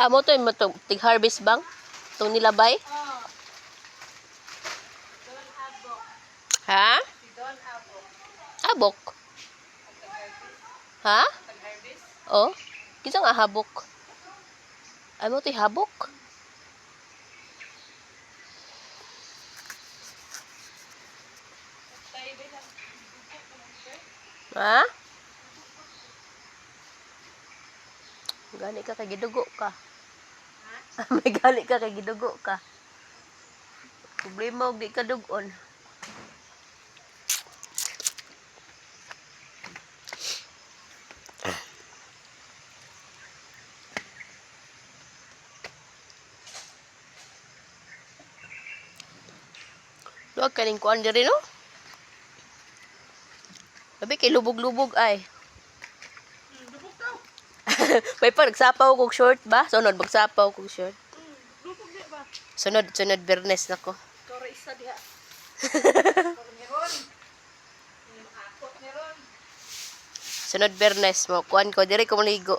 Amo to mo to tig harvest bang? Tong nilabay? Oh. Don abok. Ha? Si Don abok. Habok. Ha? Tag-harvest. Oh. Kinsa nga habok? Amo to habok. Tayo ba lang? Ha? Gani ka kay gidugo ka. Ha? May gali ka kay gidugo ka. Problema og di ka dugon. Luwag ka ning kuan diri no? Sabi kay lubog-lubog ay. Lubog daw. May pa nagsapaw kog short ba? Sunod magsapaw kog short. Lubog di ba? Sunod Bernes nako. Kora isa diha. Kora meron. Akot meron. Sunod Bernes mo kuan ko diri ko maligo.